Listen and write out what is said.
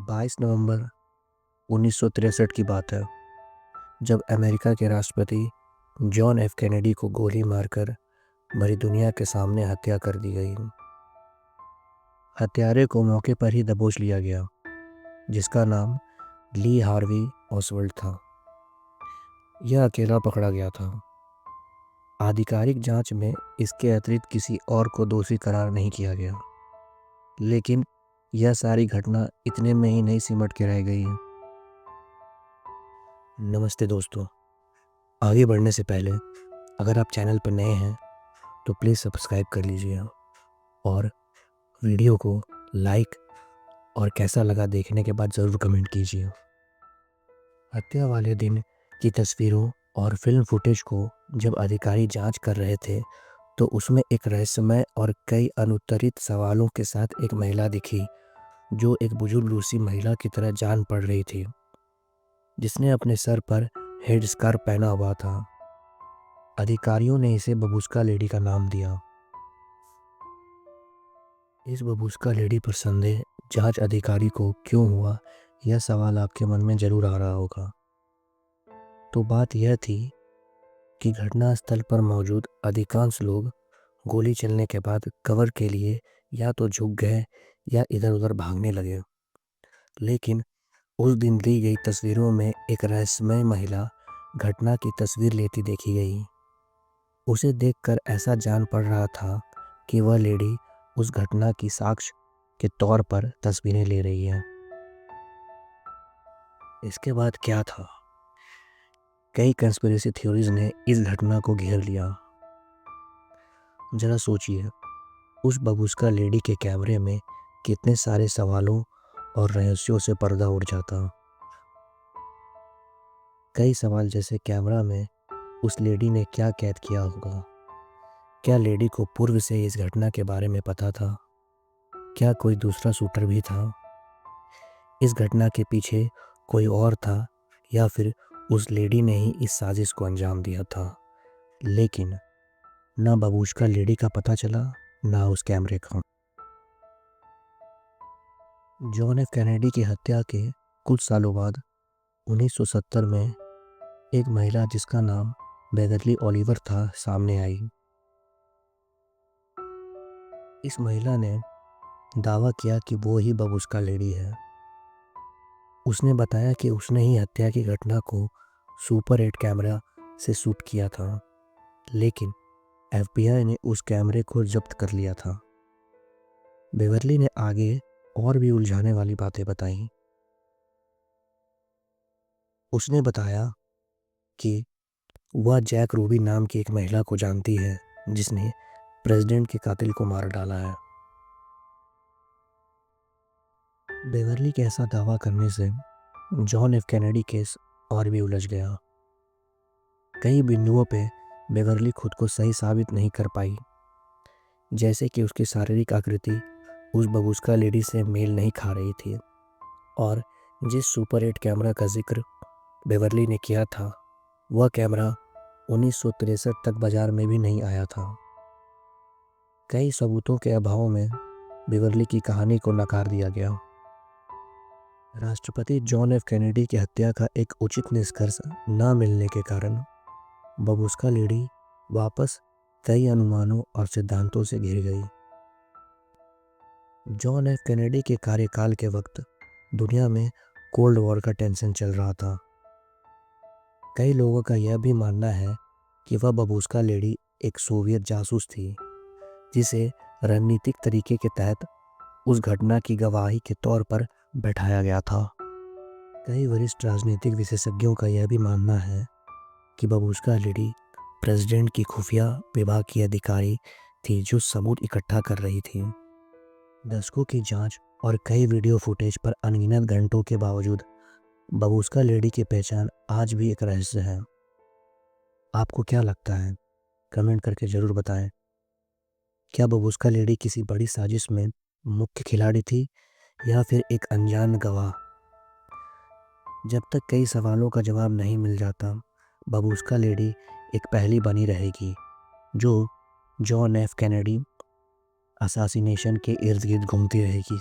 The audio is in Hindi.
22 नवंबर 1963 की बात है, जब अमेरिका के राष्ट्रपति जॉन एफ कैनेडी को गोली मारकर भरी दुनिया के सामने हत्या कर दी गई। हत्यारे को मौके पर ही दबोच लिया गया, जिसका नाम ली हार्वी ऑसवाल्ड था। यह अकेला पकड़ा गया था। आधिकारिक जांच में इसके अतिरिक्त किसी और को दोषी करार नहीं किया गया, लेकिन यह सारी घटना इतने में ही नहीं सिमट के रह गई है। नमस्ते दोस्तों, आगे बढ़ने से पहले अगर आप चैनल पर नए हैं तो प्लीज़ सब्सक्राइब कर लीजिए और वीडियो को लाइक और कैसा लगा देखने के बाद ज़रूर कमेंट कीजिए। हत्या वाले दिन की तस्वीरों और फिल्म फुटेज को जब अधिकारी जांच कर रहे थे तो उसमें एक रहस्यमय और कई अनुत्तरित सवालों के साथ एक महिला दिखी, जो एक बुजुर्ग रूसी महिला की तरह जान पड़ रही थी, जिसने अपने सर पर हेड स्कार्फ पहना हुआ था। अधिकारियों ने इसे बबूस्का लेडी का नाम दिया। इस बबूस्का लेडी पर संदेह जांच अधिकारी को क्यों हुआ, यह सवाल आपके मन में जरूर आ रहा होगा। तो बात यह थी कि घटनास्थल पर मौजूद अधिकांश लोग गोली चलने के बाद कवर के लिए या तो झुक गए या इधर उधर भागने लगे, लेकिन उस दिन ली गई तस्वीरों में एक रहस्यमय महिला घटना की तस्वीर लेती देखी गई। उसे देखकर ऐसा जान पड़ रहा था कि वह लेडी उस घटना की साक्ष्य के तौर पर तस्वीरें ले रही है। इसके बाद क्या था? कई कंस्पिरेसी थ्योरीज ने इस घटना को घेर लिया। जरा सोचिए, उस बबूस्का लेडी के कैमरे में कितने सारे सवालों और रहस्यों से पर्दा उड़ जाता। कई सवाल जैसे कैमरा में उस लेडी ने क्या कैद किया होगा? क्या लेडी को पूर्व से इस घटना के बारे में पता था? क्या कोई दूसरा शूटर भी था? इस घटना के पीछे कोई और था या फिर उस लेडी ने ही इस साजिश को अंजाम दिया था? लेकिन ना बबूस्का लेडी का पता चला, ना उस कैमरे का। जॉन एफ कैनेडी की हत्या के कुछ सालों बाद 1970 में एक महिला जिसका नाम बेवरली ओलिवर था सामने आई। इस महिला ने दावा किया कि वो ही बबूस्का लेडी है। उसने बताया कि उसने ही हत्या की घटना को सुपर 8 कैमरा से शूट किया था, लेकिन एफबीआई ने उस कैमरे को जब्त कर लिया था। बेवरली ने आगे और भी उलझाने वाली बातें बताई। उसने बताया कि वह जैक रूबी नाम की एक महिला को जानती है, जिसने प्रेसिडेंट के कातिल को मार डाला है। बेवरली के ऐसा दावा करने से जॉन एफ कैनेडी केस और भी उलझ गया। कई बिंदुओं पे बेवरली खुद को सही साबित नहीं कर पाई, जैसे कि उसकी शारीरिक आकृति उस बबूस्का लेडी से मेल नहीं खा रही थी और जिस सुपर 8 कैमरा का जिक्र बेवरली ने किया था, वह कैमरा 1963 तक बाजार में भी नहीं आया था। कई सबूतों के अभाव में बेवरली की कहानी को नकार दिया गया। राष्ट्रपति जॉन एफ कैनेडी की हत्या का एक उचित निष्कर्ष न मिलने के कारण बबूस्का लेडी वापस कई अनुमानों और सिद्धांतों से घिर गई। जॉन एफ कैनेडी के कार्यकाल के वक्त दुनिया में कोल्ड वॉर का टेंशन चल रहा था। कई लोगों का यह भी मानना है कि वह बबूस्का लेडी एक सोवियत जासूस थी, जिसे रणनीतिक तरीके के तहत उस घटना की गवाही के तौर पर बैठाया गया था। कई वरिष्ठ राजनीतिक विशेषज्ञों का यह भी मानना है कि बबूस्का लेडी प्रेसिडेंट की खुफिया विभाग की अधिकारी थी, जो सबूत इकट्ठा कर रही थी। दशकों की जांच और कई वीडियो फुटेज पर अनगिनत घंटों के बावजूद बबूस्का लेडी की पहचान आज भी एक रहस्य है। आपको क्या लगता है? कमेंट करके ज़रूर बताएं। क्या बबूस्का लेडी किसी बड़ी साजिश में मुख्य खिलाड़ी थी या फिर एक अनजान गवाह? जब तक कई सवालों का जवाब नहीं मिल जाता, बबूस्का लेडी एक पहेली बनी रहेगी, जो जॉन एफ कैनेडी असासिनेशन के इर्द गिर्द घूमती रहेगी।